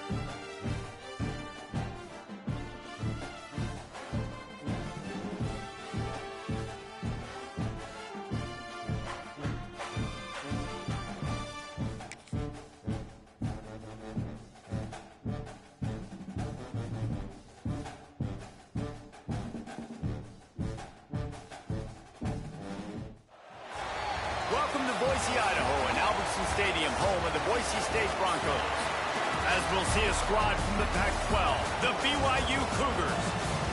Welcome to Boise, Idaho, and Albertson Stadium, home of the Boise State Broncos. As we'll see a squad from the Pac-12, the BYU Cougars,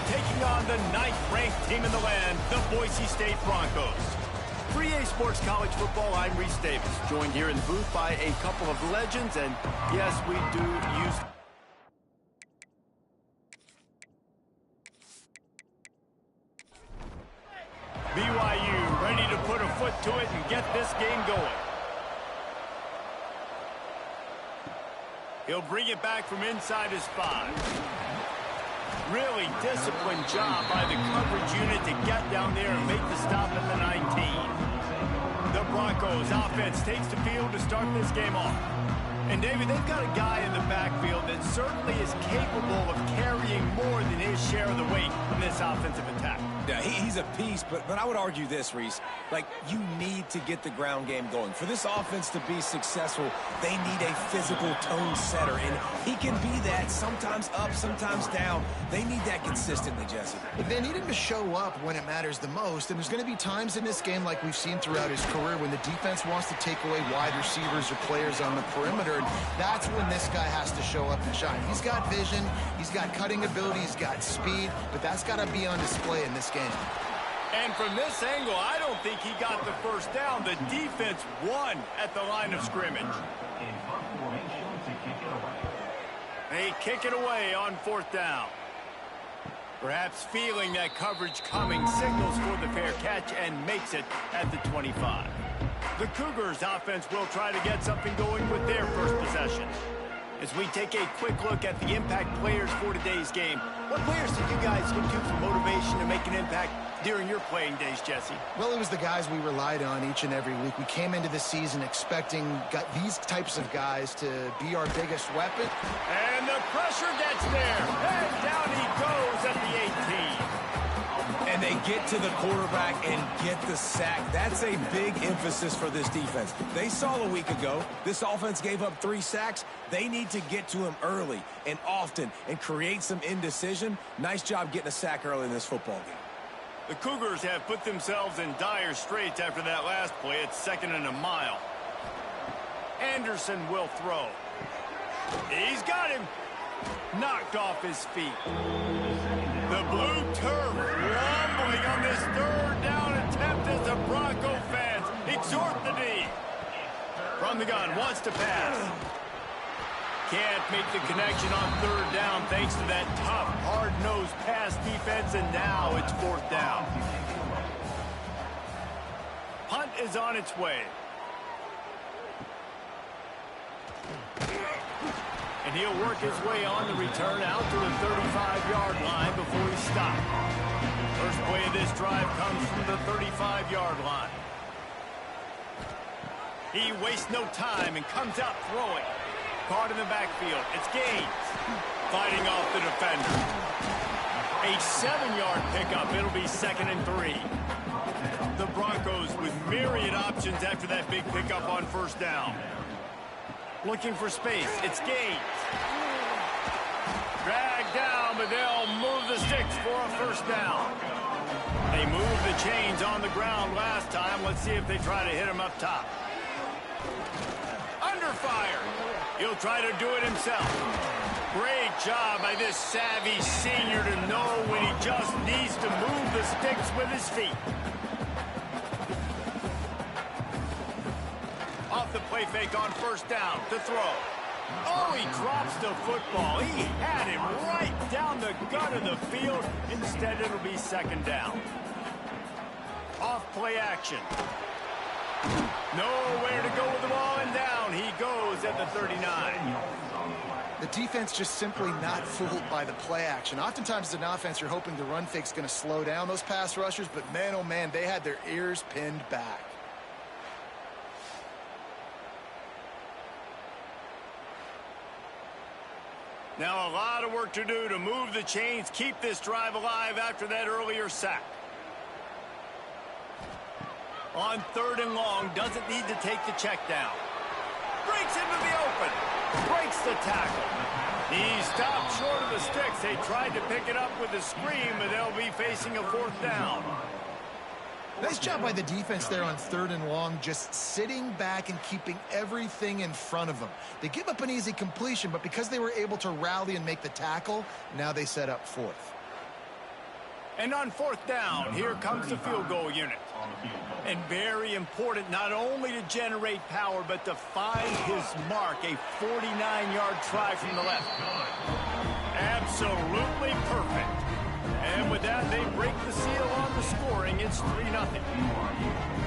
taking on the 9th-ranked team in the land, the Boise State Broncos. For EA Sports College Football, I'm Reese Davis, joined here in the booth by a couple of legends, and yes, we do use... BYU ready to put a foot to it and get this game going. He'll bring it back from inside his 5. Really disciplined job by the coverage unit to get down there and make the stop at the 19. The Broncos offense takes the field to start this game off. And, David, they've got a guy in the backfield that certainly is capable of carrying more than his share of the weight in this offensive attack. Yeah, he's a piece, but I would argue this, Reese. Like, you need to get the ground game going. For this offense to be successful, they need a physical tone setter, and he can be that, sometimes up, sometimes down. They need that consistently, Jesse. They need him to show up when it matters the most, and there's going to be times in this game like we've seen throughout his career when the defense wants to take away wide receivers or players on the perimeter, and that's when this guy has to show up and shine. He's got vision, he's got cutting ability, he's got speed, but that's got to be on display in this game. And from this angle, I don't think he got the first down. The defense won at the line of scrimmage. They kick it away on 4th down. Perhaps feeling that coverage coming, signals for the fair catch and makes it at the 25. The Cougars offense will try to get something going with their first possession. As we take a quick look at the impact players for today's game, what players did you guys look to for motivation to make an impact during your playing days, Jesse? Well, it was the guys we relied on each and every week. We came into the season expecting these types of guys to be our biggest weapon. And the pressure gets there. And down he goes at the 18. And they get to the quarterback and get the sack. That's a big emphasis for this defense. They saw a week ago, this offense gave up 3 sacks. They need to get to him early and often and create some indecision. Nice job getting a sack early in this football game. The Cougars have put themselves in dire straits after that last play. It's 2nd and a mile. Anderson will throw. He's got him. Knocked off his feet. The blue turf rumbling on this 3rd down attempt as the Bronco fans exhort the knee. From the gun, wants to pass. Can't make the connection on 3rd down thanks to that tough, hard-nosed pass defense, and now it's 4th down. Punt is on its way. And he'll work his way on the return out to the 35-yard line before he stopped. First play of this drive comes from the 35-yard line. He wastes no time and comes out throwing. Caught in the backfield. It's Gaines fighting off the defender. A 7-yard pickup. It'll be 2nd and 3. The Broncos with myriad options after that big pickup on 1st down. Looking for space. It's Gaines. Dragged down, but they'll move the sticks for a 1st down. They moved the chains on the ground last time. Let's see if they try to hit him up top. Under fire. He'll try to do it himself. Great job by this savvy senior to know when he just needs to move the sticks with his feet. Off the play fake on 1st down to throw. Oh, he drops the football. He had him right down the gut of the field. Instead, it'll be 2nd down. Off play action. Nowhere to go with the ball, and down he goes at the 39. The defense just simply not fooled by the play action. Oftentimes as an offense, you're hoping the run fake's going to slow down those pass rushers, but man, oh man, they had their ears pinned back. Now a lot of work to do to move the chains, keep this drive alive after that earlier sack. On 3rd and long, doesn't need to take the check down. Breaks into the open. Breaks the tackle. He stopped short of the sticks. They tried to pick it up with a screen, but they'll be facing a 4th down. Nice job by the defense there on 3rd and long, just sitting back and keeping everything in front of them. They give up an easy completion, but because they were able to rally and make the tackle, now they set up 4th. And on 4th down, here comes the field goal unit. And very important not only to generate power, but to find his mark, a 49-yard try from the left. Absolutely perfect. And with that, they break the seal on the scoring. It's 3-0.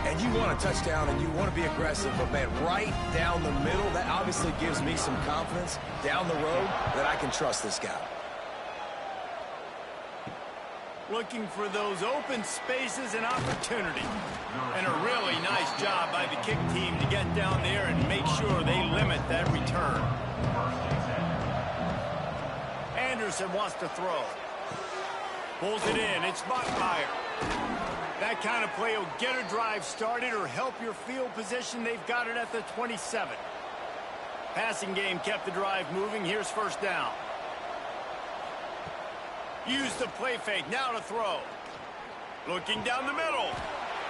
And you want a touchdown and you want to be aggressive, but man, right down the middle, that obviously gives me some confidence down the road that I can trust this guy. Looking for those open spaces and opportunity. And a really nice job by the kick team to get down there and make sure they limit that return. Anderson wants to throw. Pulls it in. It's Bachmeier. That kind of play will get a drive started or help your field position. They've got it at the 27. Passing game kept the drive moving. Here's 1st down. Use the play fake. Now to throw. Looking down the middle.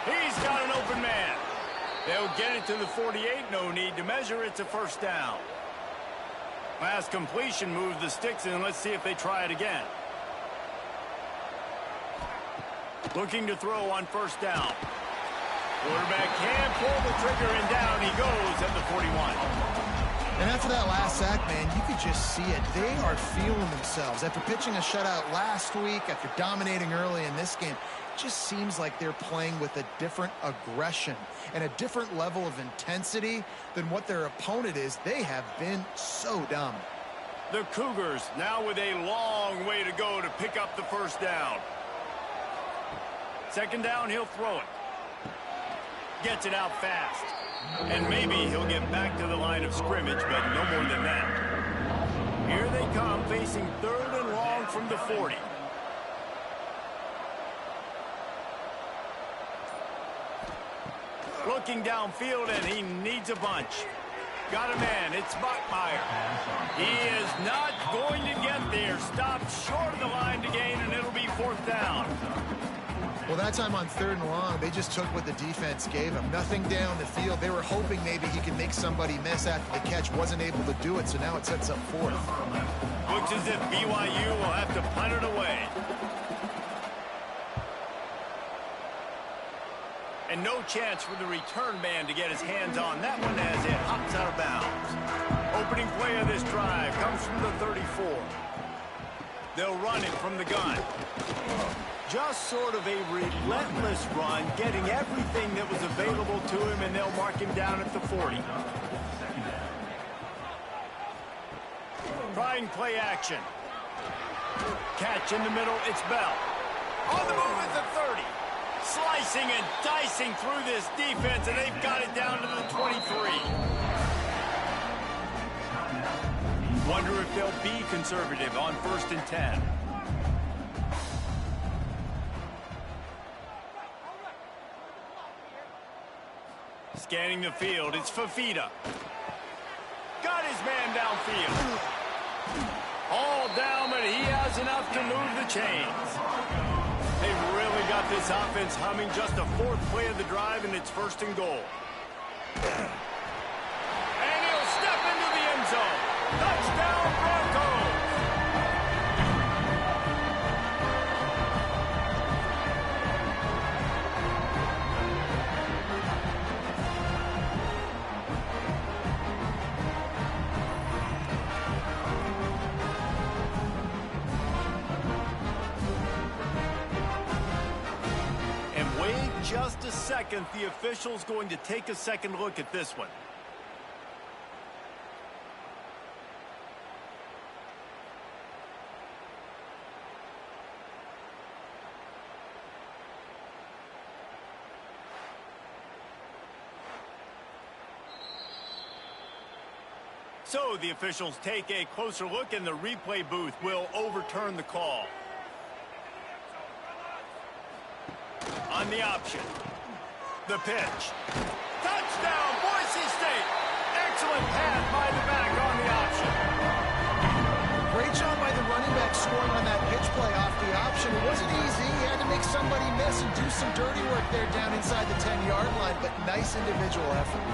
He's got an open man. They'll get it to the 48. No need to measure. It's a 1st down. Last completion moves the sticks in. Let's see if they try it again. Looking to throw on 1st down. Quarterback can pull the trigger, and down he goes at the 41. And after that last sack, man, you could just see it. They are feeling themselves. After pitching a shutout last week, after dominating early in this game, it just seems like they're playing with a different aggression and a different level of intensity than what their opponent is. They have been so dominant. The Cougars now with a long way to go to pick up the 1st down. 2nd down, he'll throw it. Gets it out fast. And maybe he'll get back to the line of scrimmage, but no more than that. Here they come, facing 3rd and long from the 40. Looking downfield, and he needs a bunch. Got a man. It's Bachmeier. He is not going to get there. Stopped short of the line to gain, and it'll be 4th down. Well, that time on 3rd and long, they just took what the defense gave him. Nothing down the field. They were hoping maybe he could make somebody miss after the catch. Wasn't able to do it, so now it sets up 4th. Looks as if BYU will have to punt it away. And no chance for the return man to get his hands on that one as it hops out of bounds. Opening play of this drive comes from the 34. They'll run it from the gun. Just sort of a relentless run, getting everything that was available to him, and they'll mark him down at the 40. Trying play action. Catch in the middle, it's Bell. On the move at the 30. Slicing and dicing through this defense, and they've got it down to the 23. Wonder if they'll be conservative on 1st and 10. Scanning the field, it's Fafita. Got his man downfield. All down, but he has enough to move the chains. They've really got this offense humming. Just a 4th play of the drive, and it's 1st and goal. And he'll step into the end zone. Touchdown, Broncos! Just a second, the official's going to take a second look at this one. So the officials take a closer look, and the replay booth will overturn the call. On the option. The pitch. Touchdown, Boise State. Excellent pass by the back on the option. Great job by the running back scoring on that pitch play off the option. It wasn't easy. He had to make somebody miss and do some dirty work there down inside the 10-yard line, but nice individual effort.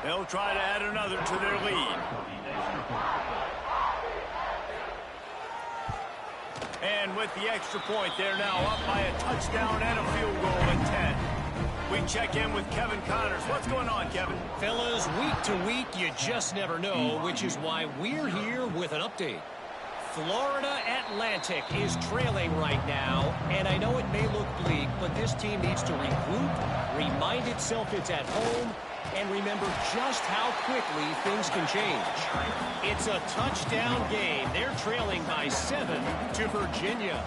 They'll try to add another to their lead. And with the extra point, they're now up by a touchdown and a field goal at 10. We check in with Kevin Connors. What's going on, Kevin? Fellas, week to week, you just never know, which is why we're here with an update. Florida Atlantic is trailing right now, and I know it may look bleak, but this team needs to regroup, remind itself it's at home, and remember just how quickly things can change. It's a touchdown game. They're trailing by 7 to Virginia.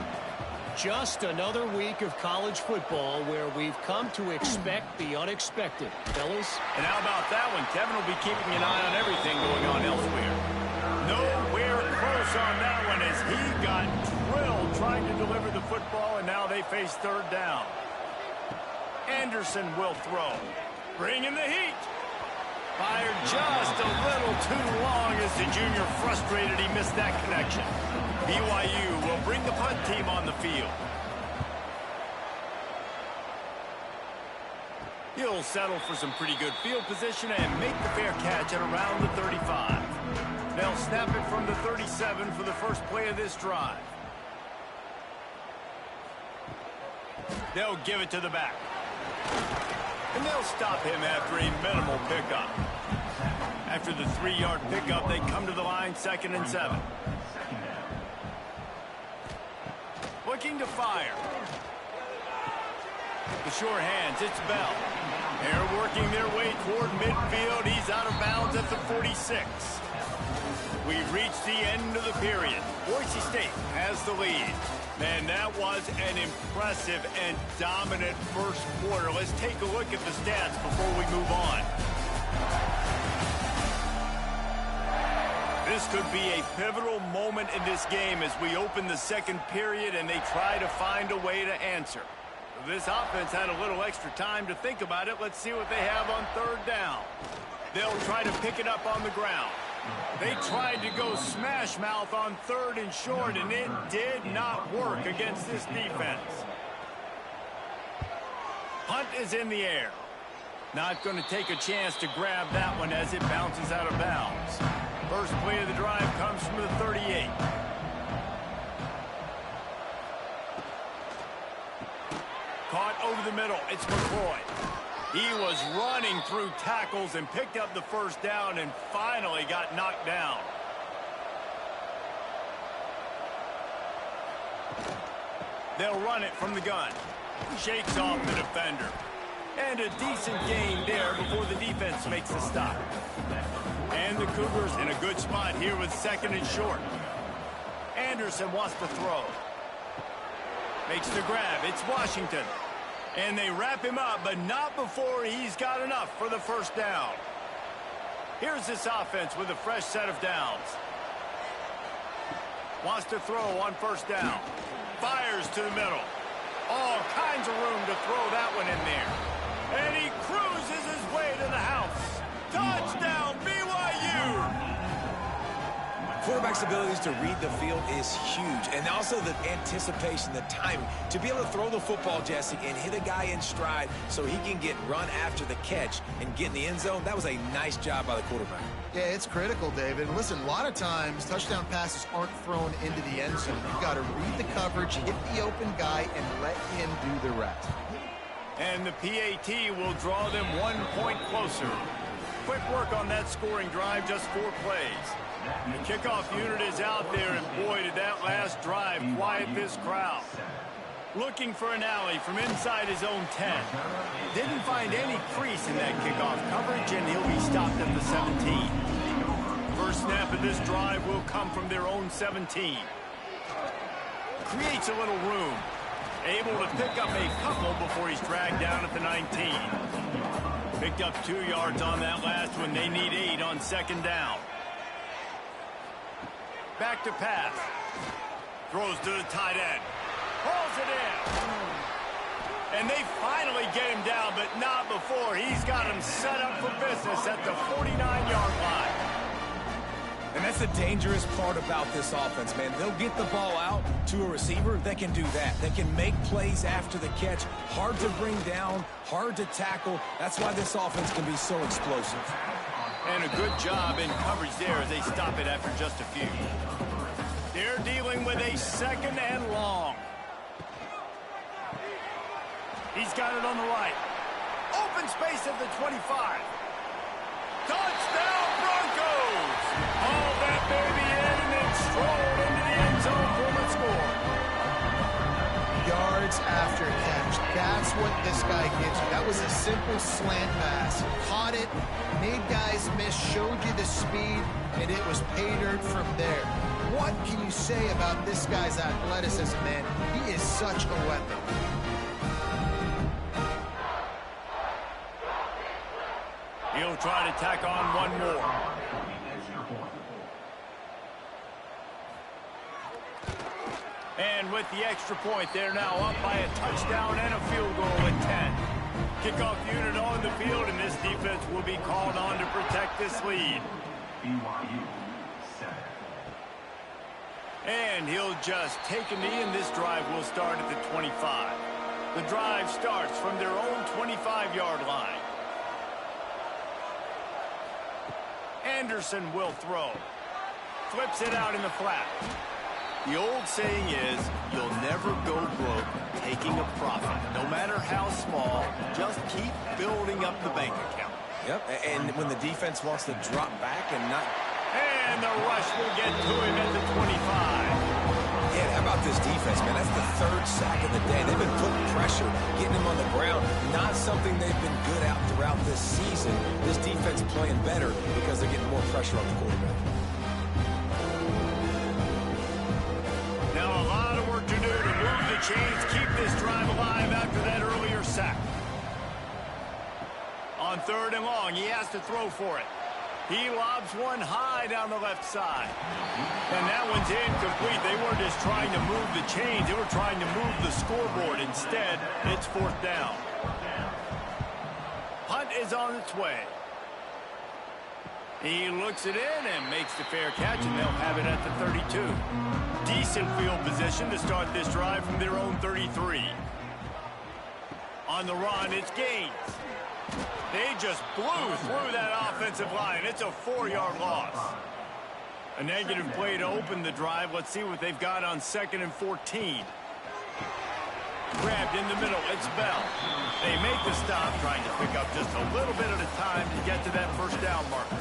Just another week of college football where we've come to expect the unexpected. Fellas? And how about that one? Kevin will be keeping an eye on everything going on elsewhere. Nowhere close on that one as he got drilled trying to deliver the football, and now they face third down. Anderson will throw. Bringing the heat. Fired just a little too long as the junior frustrated he missed that connection. BYU will bring the punt team on the field. He'll settle for some pretty good field position and make the fair catch at around the 35. They'll snap it from the 37 for the first play of this drive. They'll give it to the back. And they'll stop him after a minimal pickup. After the 3-yard pickup, they come to the line, 2nd and 7. Looking to fire. The sure hands, it's Bell. They're working their way toward midfield. He's out of bounds at the 46. We've reached the end of the period. Boise State has the lead. Man, that was an impressive and dominant first quarter. Let's take a look at the stats before we move on. This could be a pivotal moment in this game as we open the second period and they try to find a way to answer. This offense had a little extra time to think about it. Let's see what they have on third down. They'll try to pick it up on the ground. They tried to go smash mouth on 3rd and short, and it did not work against this defense. Punt is in the air. Not going to take a chance to grab that one as it bounces out of bounds. First play of the drive comes from the 38. Caught over the middle. It's McCoy. He was running through tackles and picked up the first down and finally got knocked down. They'll run it from the gun. Shakes off the defender. And a decent gain there before the defense makes the stop. And the Cougars in a good spot here with 2nd and short. Anderson wants to throw. Makes the grab. It's Washington. And they wrap him up, but not before he's got enough for the first down. Here's this offense with a fresh set of downs. Wants to throw on first down. Fires to the middle. All kinds of room to throw that one in there. And he cruises his way to the house. Touchdown, BYU! Quarterback's abilities to read the field is huge, and also the anticipation, the timing. To be able to throw the football, Jesse, and hit a guy in stride so he can get run after the catch and get in the end zone, that was a nice job by the quarterback. Yeah, it's critical, David. And listen, a lot of times touchdown passes aren't thrown into the end zone. You've got to read the coverage, hit the open guy, and let him do the rest. And the PAT will draw them 1 point closer. Quick work on that scoring drive, just 4 plays. The kickoff unit is out there, and boy, did that last drive quiet this crowd. Looking for an alley from inside his own 10. Didn't find any crease in that kickoff coverage, and he'll be stopped at the 17. First snap of this drive will come from their own 17. creates a little room. Able to pick up a couple before he's dragged down at the 19. Picked up 2 yards on that last one. They need 8 on second down. Back to pass. Throws to the tight end. Pulls it in. And they finally get him down, but not before. He's got him set up for business at the 49-yard line. And that's the dangerous part about this offense, man. They'll get the ball out to a receiver. They can do that. They can make plays after the catch. Hard to bring down, hard to tackle. That's why this offense can be so explosive. And a good job in coverage there as they stop it after just a few. They're dealing with a second and long. He's got it on the right. Open space at the 25. Touchdown, Broncos! Haul that baby in and then stroll into the end zone for the score. Yards after catch. That's what this guy gives you. That was a simple slant pass. Caught it, made guys miss, showed you the speed, and it was pay dirt from there. What can you say about this guy's athleticism, man? He is such a weapon. He'll try to tack on one more. And with the extra point, they're now up by a touchdown and a field goal at 10. Kickoff unit on the field, and this defense will be called on to protect this lead. BYU 7. And he'll just take a knee, and this drive will start at the 25. The drive starts from their own 25-yard line. Anderson will throw. Flips it out in the flat. The old saying is, you'll never go broke taking a profit. No matter how small, just keep building up the bank account. Yep, and when the defense wants to drop back and not... And the rush will get to him at the 25. Yeah, how about this defense, man? That's the 3rd sack of the day. They've been putting pressure, getting him on the ground. Not something they've been good at throughout this season. This defense playing better because they're getting more pressure on the quarterback. Now a lot of work to do to move the chains, keep this drive alive after that earlier sack. On 3rd and long, he has to throw for it. He lobs one high down the left side. And that one's incomplete. They weren't just trying to move the chains. They were trying to move the scoreboard. Instead, it's 4th down. Punt is on its way. He looks it in and makes the fair catch, and they'll have it at the 32. Decent field position to start this drive from their own 33. On the run, it's Gaines. They just blew through that offensive line. It's a 4-yard loss. A negative play to open the drive. Let's see what they've got on 2nd and 14. Grabbed in the middle. It's Bell. They make the stop, trying to pick up just a little bit at a time to get to that 1st down marker.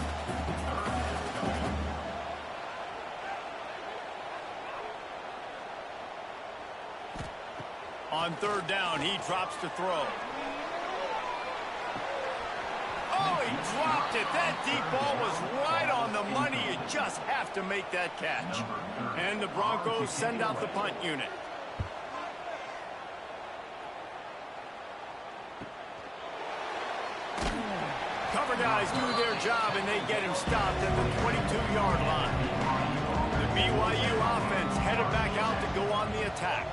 On 3rd down, he drops to throw. Oh, he dropped it. That deep ball was right on the money. You just have to make that catch. And the Broncos send out the punt unit. Cover guys do their job, and they get him stopped at the 22-yard line. The BYU offense headed back out to go on the attack.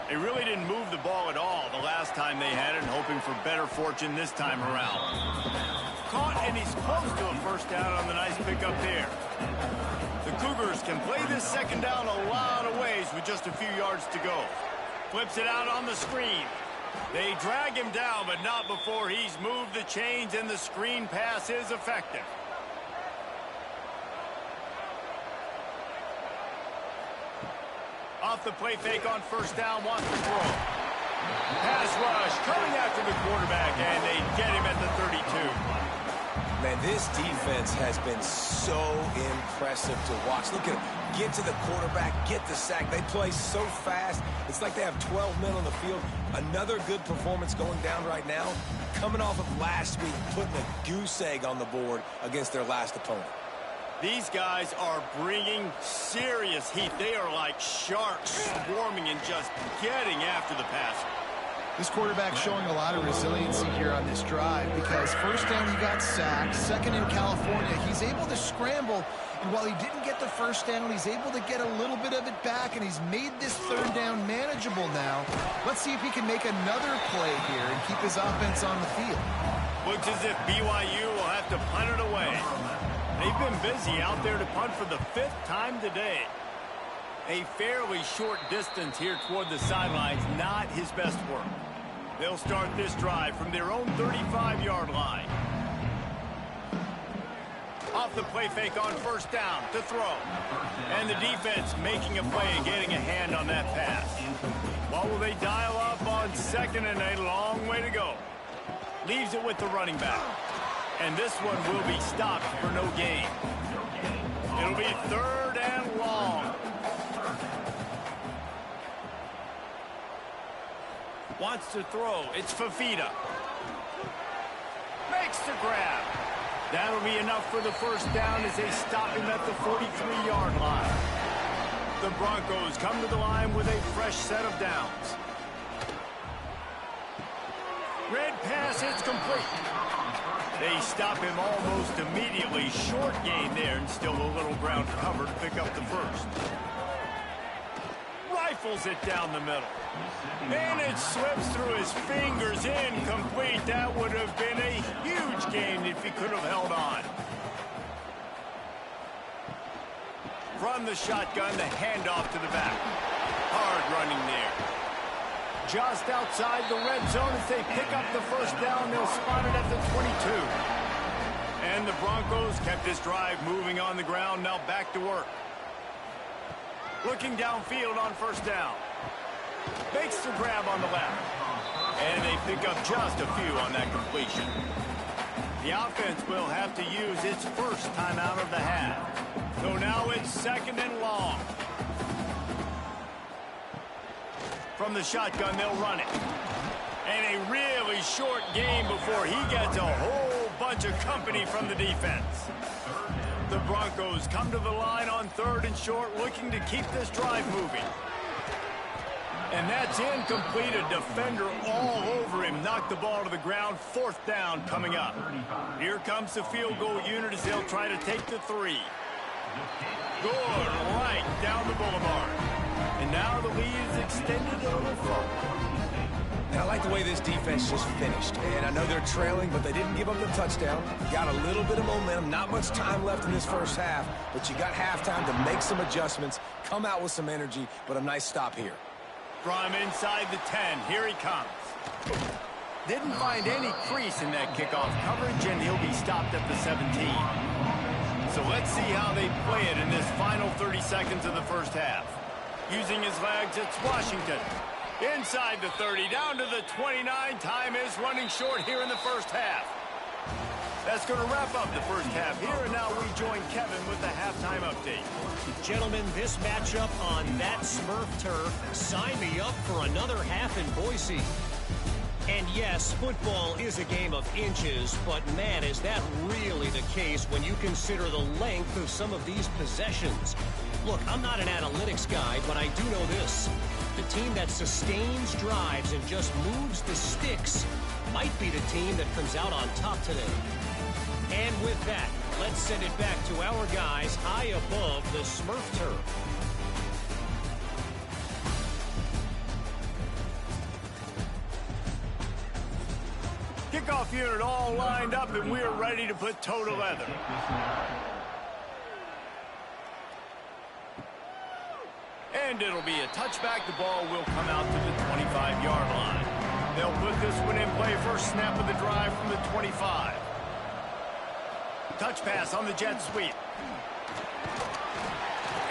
They really didn't move the ball at all the last time they had it, and hoping for better fortune this time around. Caught, and he's close to a 1st down on the nice pickup there. The Cougars can play this 2nd down a lot of ways with just a few yards to go. Flips it out on the screen. They drag him down, but not before he's moved the chains, and the screen pass is effective. Off the play fake on 1st down, wants to throw. Pass rush coming after the quarterback, and they get him at the 32. Man, this defense has been so impressive to watch. Look at them. Get to the quarterback, get the sack. They play so fast. It's like they have 12 men on the field. Another good performance going down right now. Coming off of last week, putting a goose egg on the board against their last opponent. These guys are bringing serious heat. They are like sharks swarming and just getting after the passer. This quarterback showing a lot of resiliency here on this drive because first down he got sacked, second in California, he's able to scramble, and while he didn't get the first down, he's able to get a little bit of it back, and he's made this third down manageable now. Let's see if he can make another play here and keep his offense on the field. Looks as if BYU will have to punt it away. They've been busy out there to punt for the 5th time today. A fairly short distance here toward the sidelines, not his best work. They'll start this drive from their own 35-yard line. Off the play fake on first down to throw. And the defense making a play and getting a hand on that pass. What will they dial up on second and a long way to go? Leaves it with the running back. And this one will be stopped for no gain. It'll be 3rd and long. Wants to throw. It's Fafita. Makes the grab. That'll be enough for the first down as they stop him at the 43-yard line. The Broncos come to the line with a fresh set of downs. Red pass, it's complete. They stop him almost immediately. Short gain there and still a little ground cover to pick up the first. Rifles it down the middle. And it slips through his fingers, incomplete. That would have been a huge gain if he could have held on. From the shotgun, the handoff to the back. Hard running there. Just outside the red zone as they pick up the first down. They'll spot it at the 22. And the Broncos kept this drive moving on the ground. Now back to work. Looking downfield on first down. Makes the grab on the left. And they pick up just a few on that completion. The offense will have to use its first timeout of the half. So now it's 2nd and long. From the shotgun, they'll run it. And a really short game before he gets a whole bunch of company from the defense. The Broncos come to the line on 3rd and short, looking to keep this drive moving. And that's incomplete. A defender all over him. Knocked the ball to the ground. 4th down coming up. Here comes the field goal unit as they'll try to take the 3. Good, right down the boulevard. And now the lead is extended a little further. And I like the way this defense just finished. And I know they're trailing, but they didn't give up the touchdown. Got a little bit of momentum. Not much time left in this first half, but you got halftime to make some adjustments, come out with some energy, but a nice stop here. From inside the 10, here he comes. Didn't find any crease in that kickoff coverage, and he'll be stopped at the 17. So let's see how they play it in this final 30 seconds of the first half. Using his legs, it's Washington. Inside the 30, down to the 29. Time is running short here in the first half. That's going to wrap up the first half here, and now we join Kevin with the halftime update. Gentlemen, this matchup on that Smurf turf, sign me up for another half in Boise. And yes, football is a game of inches, but man, is that really the case when you consider the length of some of these possessions. Look, I'm not an analytics guy, but I do know this. The team that sustains drives and just moves the sticks might be the team that comes out on top today. And with that, let's send it back to our guys high above the Smurf turf. Kickoff unit all lined up, and we're ready to put toe to leather. And it'll be a touchback. The ball will come out to the 25-yard line. They'll put this one in play. First snap of the drive from the 25. Touch pass on the jet sweep.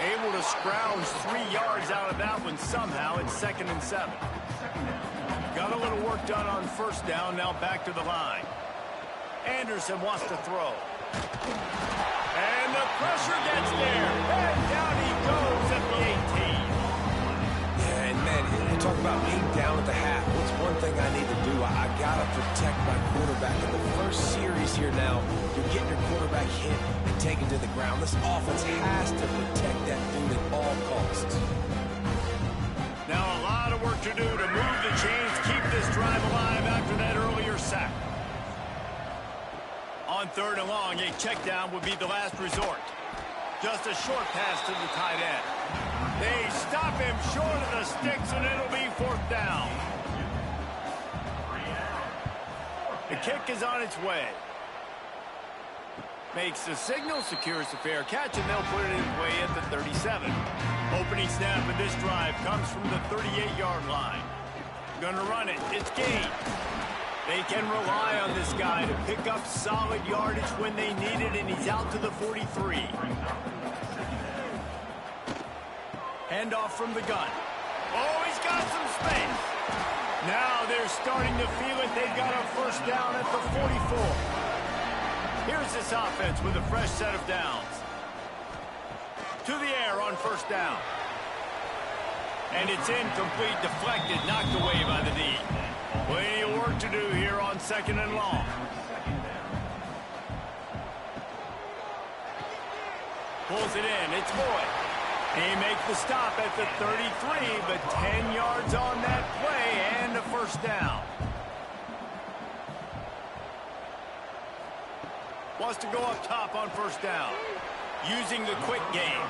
Able to scrounge 3 yards out of that one somehow. It's 2nd and 7. Got a little work done on first down. Now back to the line. Anderson wants to throw. And the pressure gets there. And down he goes at the 18. Yeah, and man, you talk about being down at the half. What's one thing I need to do? I got to protect my quarterback in the first series here now. You're getting your quarterback hit and taken to the ground. This offense has to protect that dude at all costs. Now a lot of work to do to move the chains, keep this drive alive after that earlier sack. On 3rd and long, a check down would be the last resort. Just a short pass to the tight end. They stop him short of the sticks, and it'll be 4th down. The kick is on its way. Makes the signal, secures the fair catch, and they'll put it away at the 37. Opening snap of this drive comes from the 38-yard line. Gonna run it. It's gained. They can rely on this guy to pick up solid yardage when they need it, and he's out to the 43. Handoff from the gun. Oh, he's got some space. Now they're starting to feel it. They've got a 1st down at the 44. Here's this offense with a fresh set of downs. To the air on 1st down. And it's incomplete, deflected, knocked away by the D. Plenty of work to do here on 2nd and long. Pulls it in. It's Boyd. He makes the stop at the 33, but 10 yards on that play and a 1st down. Wants to go up top on 1st down. Using the quick game.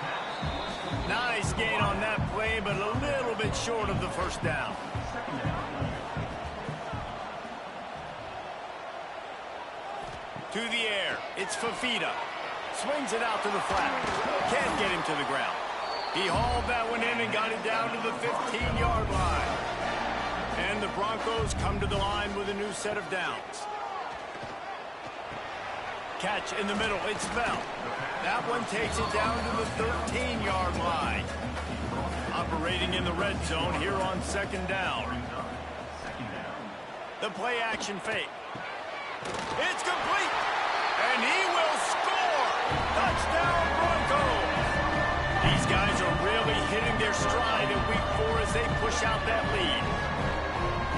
Nice gain on that play, but a little bit short of the 1st down. To the air. It's Fafita. Swings it out to the flat. Can't get him to the ground. He hauled that one in and got it down to the 15-yard line. And the Broncos come to the line with a new set of downs. Catch in the middle. It's Bell. That one takes it down to the 13-yard line. Operating in the red zone here on 2nd down. The play action fake. It's complete. And he will score. Touchdown Broncos. These guys are really hitting their stride in week 4 as they push out that lead.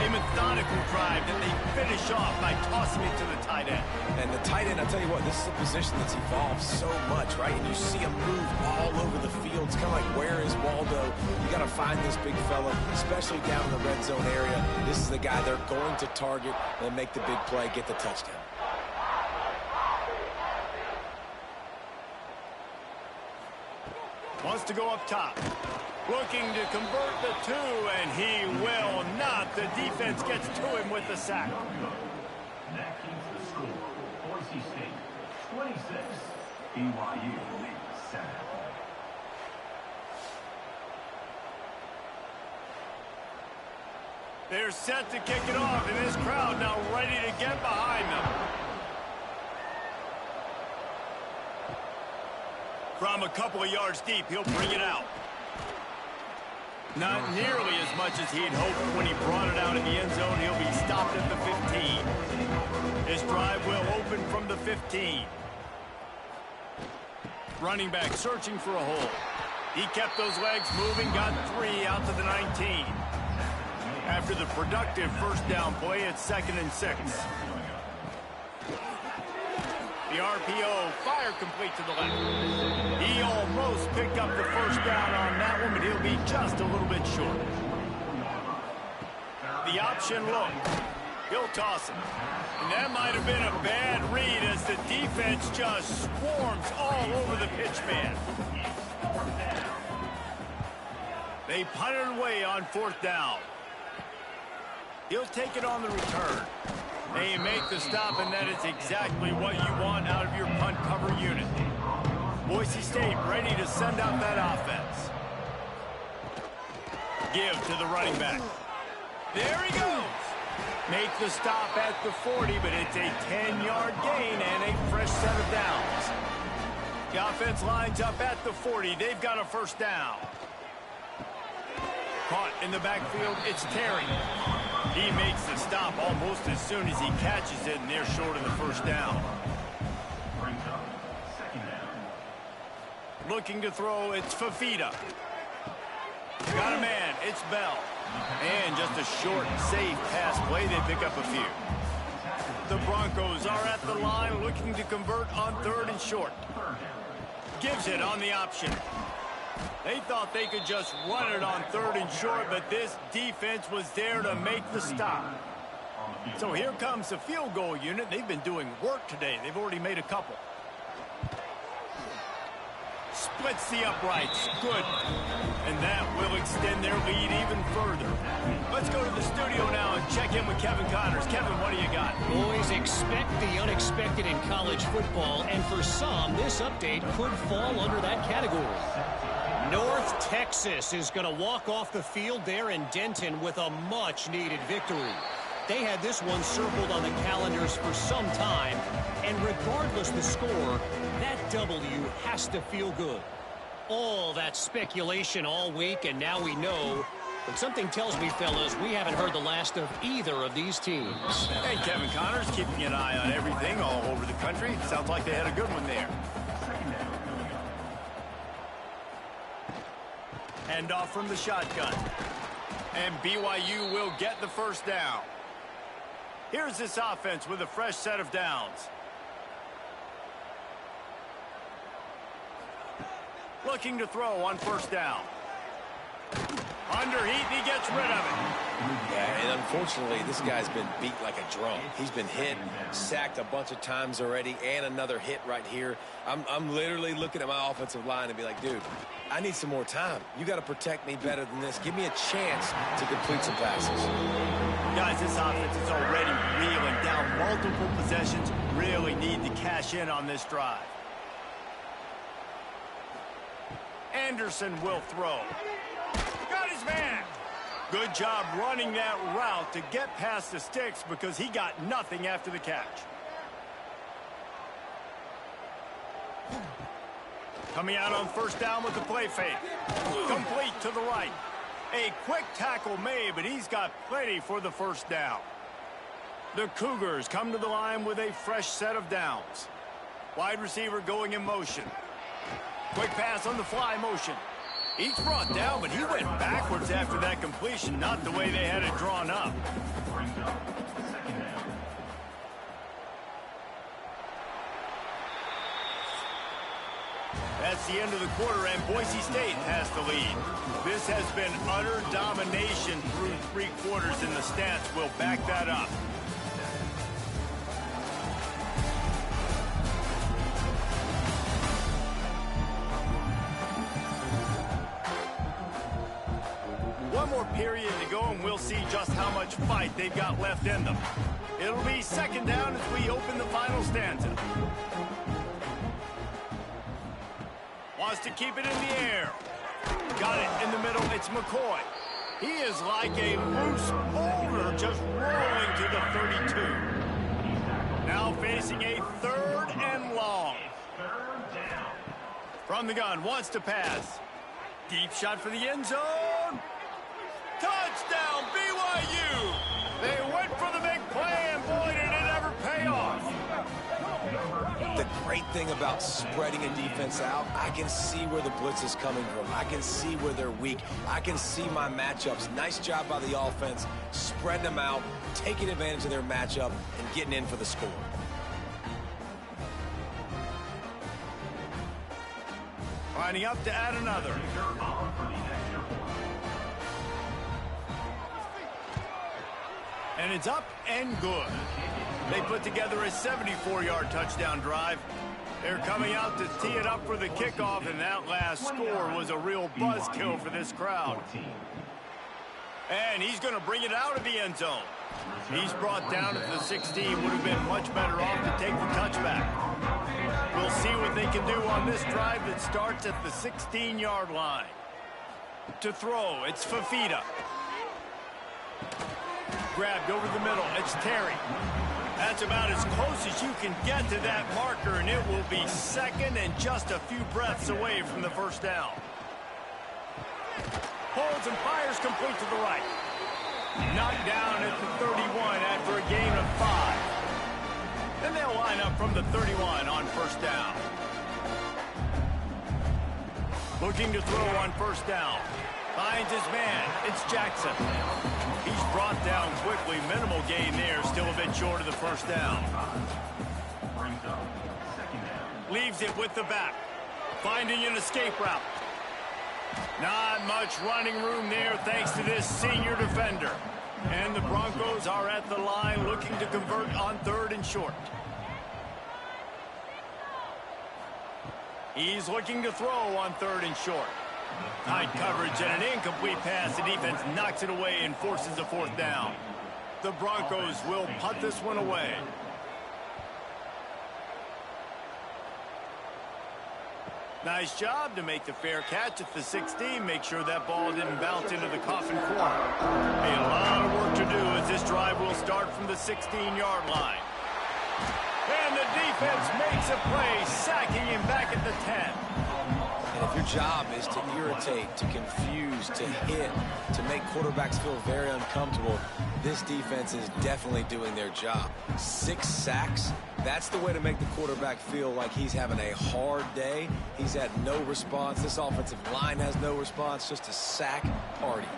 A methodical drive that they finish off by tossing it to the tight end. And the tight end, I'll tell you what, this is a position that's evolved so much, right? And you see him move all over the field. It's kind of like, where is Waldo? You got to find this big fella, especially down in the red zone area. This is the guy they're going to target and make the big play, get the touchdown. Wants to go up top. Looking to convert the 2, and he will not. The defense gets to him with the sack. That keeps the score. Boise State 26, BYU 7. They're set to kick it off, and this crowd now ready to get behind them. From a couple of yards deep, he'll bring it out. Not nearly as much as he'd hoped when he brought it out in the end zone. He'll be stopped at the 15. His drive will open from the 15. Running back searching for a hole. He kept those legs moving, got 3 out to the 19. After the productive 1st down play, it's 2nd and 6. The RPO, fire complete to the left. He almost picked up the 1st down on that one, but he'll be just a little bit short. The option look. He'll toss it. And that might have been a bad read as the defense just swarms all over the pitch man. They punt it away on 4th down. He'll take it on the return. They make the stop, and that is exactly what you want out of your punt cover unit. Boise State ready to send out that offense. Give to the running back. There he goes. Make the stop at the 40, but it's a 10-yard gain and a fresh set of downs. The offense lines up at the 40. They've got a 1st down. Caught in the backfield, it's Terry. He makes the stop almost as soon as he catches it, and they're short of the 1st down. Brings up 2nd down. Looking to throw, it's Fafita. Got a man, it's Bell. And just a short, safe pass play, they pick up a few. The Broncos are at the line looking to convert on 3rd and short. Gives it on the option. They thought they could just run it on 3rd and short, but this defense was there to make the stop. So here comes the field goal unit. They've been doing work today. They've already made a couple. Splits the uprights. Good. And that will extend their lead even further. Let's go to the studio now and check in with Kevin Connors. Kevin, what do you got? Boys, expect the unexpected in college football, and for some, this update could fall under that category. North Texas is going to walk off the field there in Denton with a much-needed victory. They had this one circled on the calendars for some time, and regardless the score, that W has to feel good. All that speculation all week, and now we know. But something tells me, fellas, we haven't heard the last of either of these teams. Hey, Kevin Connors, keeping an eye on everything all over the country. Sounds like they had a good one there. Hand off from the shotgun. And BYU will get the first down. Here's this offense with a fresh set of downs. Looking to throw on 1st down. Under heat, and he gets rid of it. Yeah, and unfortunately, this guy's been beat like a drum. He's been hit, sacked a bunch of times already, and another hit right here. I'm literally looking at my offensive line and be like, dude, I need some more time. You got to protect me better than this. Give me a chance to complete some passes. Guys, this offense is already reeling down multiple possessions. Really need to cash in on this drive. Anderson will throw. Got his man. Good job running that route to get past the sticks because he got nothing after the catch. Coming out on 1st down with the play fake. Complete to the right. A quick tackle made, but he's got plenty for the 1st down. The Cougars come to the line with a fresh set of downs. Wide receiver going in motion. Quick pass on the fly motion. He's brought down, but he went backwards after that completion, not the way they had it drawn up. That's the end of the quarter, and Boise State has the lead. This has been utter domination through 3 quarters, and the stats will back that up. One more period to go, and we'll see just how much fight they've got left in them. It'll be 2nd down as we open the final stanza. Wants to keep it in the air. Got it in the middle. It's McCoy. He is like a loose boulder just rolling to the 32. Now facing a 3rd and long. From the gun, wants to pass. Deep shot for the end zone. Touchdown, BYU! They went for the big play, and boy, did it ever pay off. The great thing about spreading a defense out, I can see where the blitz is coming from. I can see where they're weak. I can see my matchups. Nice job by the offense, spreading them out, taking advantage of their matchup, and getting in for the score. Lining up to add another. And it's up and good. They put together a 74-yard touchdown drive. They're coming out to tee it up for the kickoff, and that last score was a real buzzkill for this crowd. And he's going to bring it out of the end zone. He's brought down at the 16. Would have been much better off to take the touchback. We'll see what they can do on this drive that starts at the 16-yard line. To throw, it's Fafita. Grabbed over the middle. It's Terry. That's about as close as you can get to that marker, and it will be 2nd and just a few breaths away from the 1st down. Holds and fires complete to the right. Knocked down at the 31 after a gain of 5. Then they'll line up from the 31 on 1st down. Looking to throw on 1st down. Finds his man. It's Jackson. He's brought down quickly. Minimal gain there. Still a bit short of the first down. Brings up second down. Leaves it with the back. Finding an escape route. Not much running room there thanks to this senior defender. And the Broncos are at the line looking to convert on 3rd and short. He's looking to throw on 3rd and short. Tight coverage and an incomplete pass. The defense knocks it away and forces a 4th down. The Broncos will punt this one away. Nice job to make the fair catch at the 16. Make sure that ball didn't bounce into the coffin corner. A lot of work to do as this drive will start from the 16-yard line. And the defense makes a play, sacking him back at the 10. And if your job is to irritate, to confuse, to hit, to make quarterbacks feel very uncomfortable, this defense is definitely doing their job. 6 sacks, that's the way to make the quarterback feel like he's having a hard day. He's had no response. This offensive line has no response, just a sack party.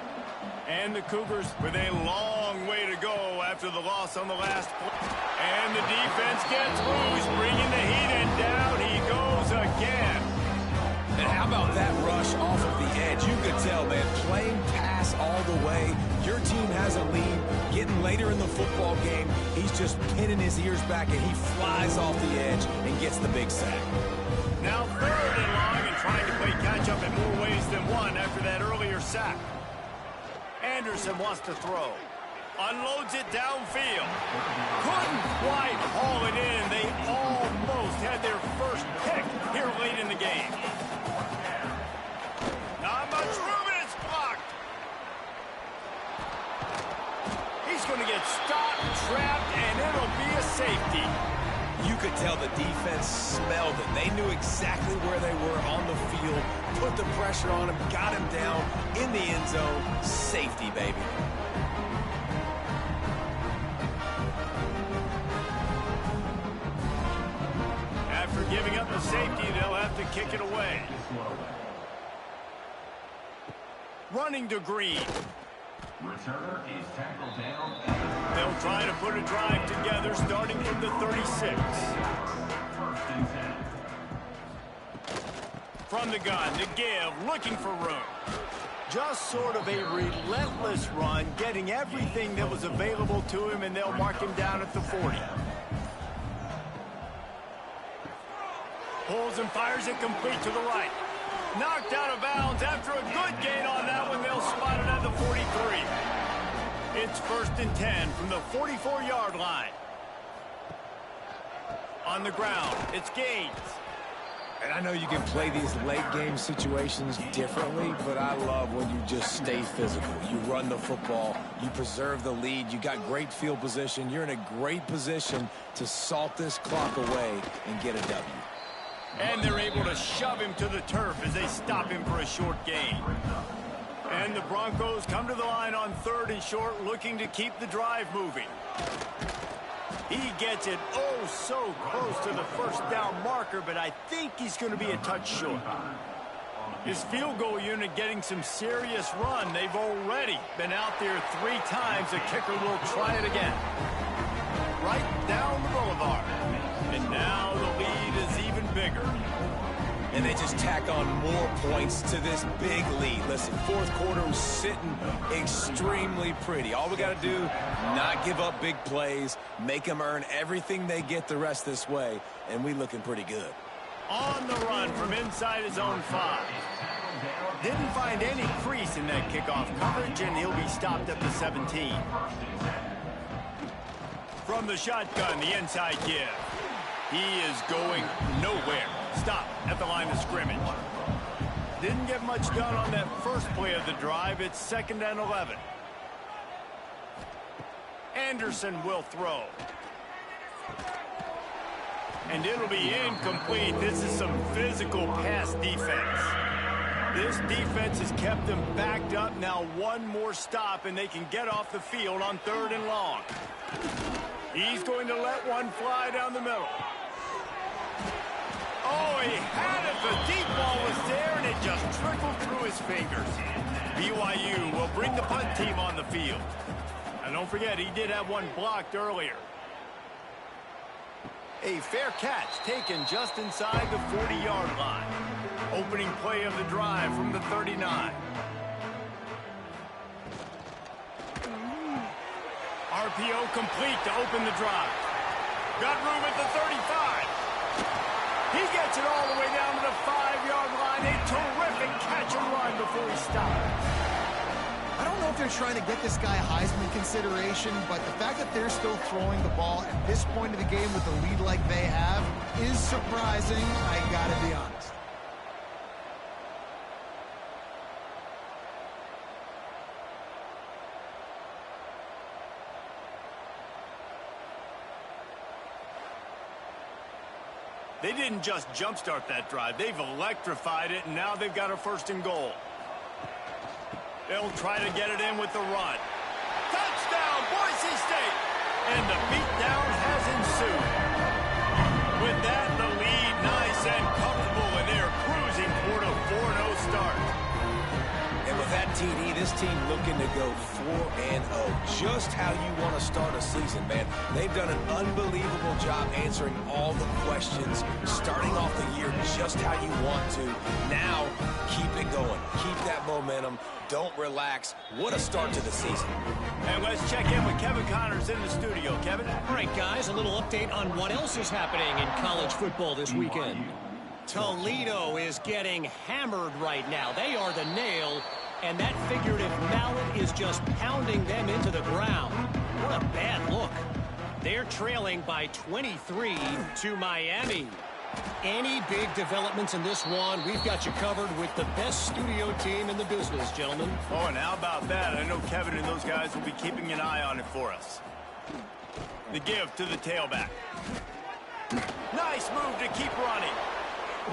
And the Cougars with a long way to go after the loss on the last play. And the defense gets loose, bringing the heat, and down he goes again. And how about that rush off of the edge? You could tell, man, playing pass all the way. Your team has a lead. Getting later in the football game, he's just pinning his ears back, and he flies off the edge and gets the big sack. Now 3rd and long and trying to play catch-up in more ways than one after that earlier sack. Anderson wants to throw. Unloads it downfield. Couldn't quite haul it in. They almost had their first pick here late in the game. Not much room, and it's blocked. He's going to get stopped, trapped, and it'll be a safety. You could tell the defense smelled it. They knew exactly where they were on the field, put the pressure on him, got him down in the end zone. Safety, baby. After giving up the safety, they'll have to kick it away. Running to Green. Returner is tackled down. They'll try to put a drive together starting from the 36. 1st and 10. From the gun to give, looking for room. Just sort of a relentless run, getting everything that was available to him, and they'll mark him down at the 40. Pulls and fires it complete to the right. Knocked out of bounds after a good gain on that one. They'll spot it at the 43. It's 1st and 10 from the 44-yard line. On the ground, it's Gaines. And I know you can play these late game situations differently, but I love when you just stay physical. You run the football, you preserve the lead, you got great field position, you're in a great position to salt this clock away and get a W. And they're able to shove him to the turf as they stop him for a short gain. And the Broncos come to the line on 3rd and short, looking to keep the drive moving. He gets it oh so close to the 1st down marker, but I think he's going to be a touch short. His field goal unit getting some serious run. They've already been out there 3 times. The kicker will try it again. Right down the boulevard. And now the lead is even bigger. And they just tack on more points to this big lead. Listen, 4th quarter is sitting extremely pretty. All we got to do, not give up big plays, make them earn everything they get the rest this way, and we looking pretty good. On the run from inside his own 5. Didn't find any crease in that kickoff coverage, and he'll be stopped at the 17. From the shotgun, the inside give. He is going nowhere. Stop at the line of scrimmage. Didn't get much done on that first play of the drive. It's 2nd and 11. Anderson will throw. And it'll be incomplete. This is some physical pass defense. This defense has kept them backed up. Now one more stop, and they can get off the field on 3rd and long. He's going to let one fly down the middle. Oh, he had it. The deep ball was there, and it just trickled through his fingers. BYU will bring the punt team on the field. And don't forget, he did have one blocked earlier. A fair catch taken just inside the 40-yard line. Opening play of the drive from the 39. RPO complete to open the drive. Got room at the 35. He gets it all the way down to the 5-yard line. A terrific catch and run before he stopped. I don't know if they're trying to get this guy Heisman consideration, but the fact that they're still throwing the ball at this point of the game with the lead like they have is surprising, I gotta be honest. They didn't just jumpstart that drive. They've electrified it, and now they've got a 1st and goal. They'll try to get it in with the run. Touchdown, Boise State! And the beatdown has ensued. With that, the lead nice and comfortable, and they're cruising toward a 4-0 start. And with that TD, this team looking to go 4-0. Just how you want to start a season, man. They've done an unbelievable job answering all the questions, starting off the year just how you want to. Now, keep it going. Keep that momentum. Don't relax. What a start to the season. And let's check in with Kevin Connors in the studio. Kevin? All right, guys, a little update on what else is happening in college football this weekend. Toledo is getting hammered right now. They are the nail, and that figurative mallet is just pounding them into the ground. What a bad look. They're trailing by 23 to Miami. Any big developments in this one, we've got you covered with the best studio team in the business, gentlemen. Oh, and how about that? I know Kevin and those guys will be keeping an eye on it for us. The give to the tailback. Nice move to keep running.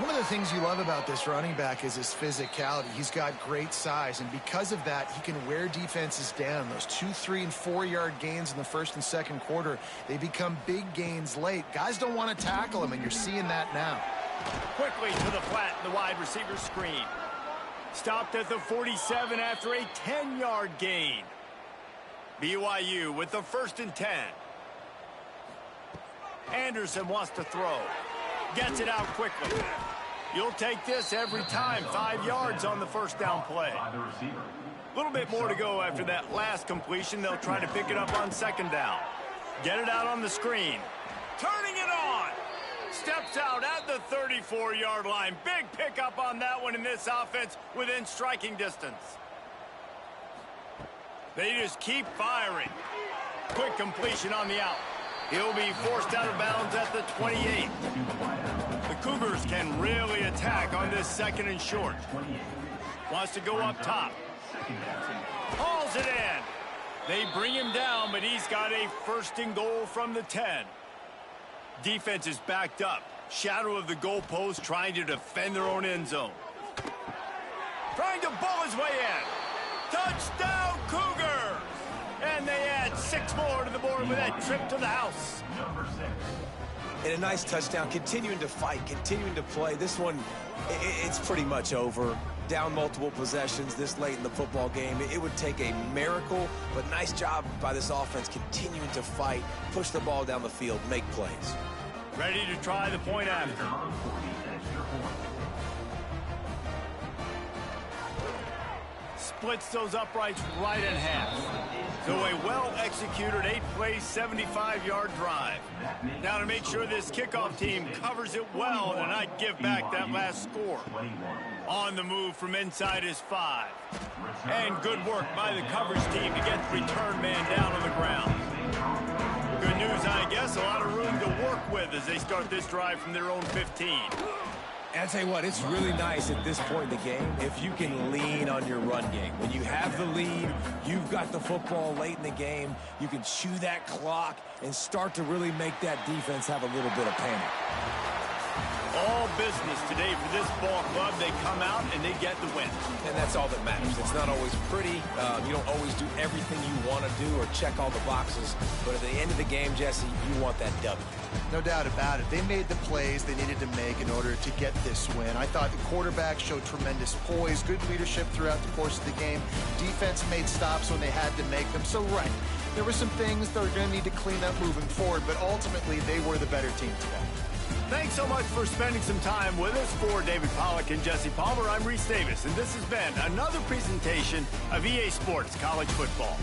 One of the things you love about this running back is his physicality. He's got great size, and because of that, he can wear defenses down. Those 2-, 3-, and 4-yard gains in the 1st and 2nd quarter, they become big gains late. Guys don't want to tackle him, and you're seeing that now. Quickly to the flat in the wide receiver screen. Stopped at the 47 after a 10-yard gain. BYU with the 1st and 10. Anderson wants to throw. Gets it out quickly. You'll take this every time. 5 yards on the 1st down play. A little bit more to go after that last completion. They'll try to pick it up on 2nd down. Get it out on the screen. Turning it on. Steps out at the 34-yard line. Big pickup on that one in this offense within striking distance. They just keep firing. Quick completion on the out. He'll be forced out of bounds at the 28. The Cougars can really attack on this 2nd and short. Wants to go up top. Hauls it in. They bring him down, but he's got a 1st and goal from the 10. Defense is backed up. Shadow of the goalpost, trying to defend their own end zone. Trying to bull his way in. Touchdown, Cougars! And they add 6 more to the board with that trip to the house. And a nice touchdown, continuing to fight, continuing to play. This one, it's pretty much over. Down multiple possessions this late in the football game. It would take a miracle, but nice job by this offense continuing to fight, push the ball down the field, make plays. Ready to try the point after. Splits those uprights right in half. So a well-executed 8-play, 75-yard drive. Now to make sure this kickoff team covers it well and not give back that last score. On the move from inside his 5. And good work by the coverage team to get the return man down on the ground. Good news, I guess, a lot of room to work with as they start this drive from their own 15. And I'll tell you what, it's really nice at this point in the game if you can lean on your run game. When you have the lead, you've got the football late in the game, you can chew that clock and start to really make that defense have a little bit of panic. All business today for this ball club. They come out and they get the win. And that's all that matters. It's not always pretty. You don't always do everything you want to do or check all the boxes. But at the end of the game, Jesse, you want that W. No doubt about it. They made the plays they needed to make in order to get this win. I thought the quarterback showed tremendous poise, good leadership throughout the course of the game. Defense made stops when they had to make them. So, right, there were some things that are going to need to clean up moving forward, but ultimately they were the better team today. Thanks so much for spending some time with us. For David Pollack and Jesse Palmer, I'm Reese Davis, and this has been another presentation of EA Sports College Football.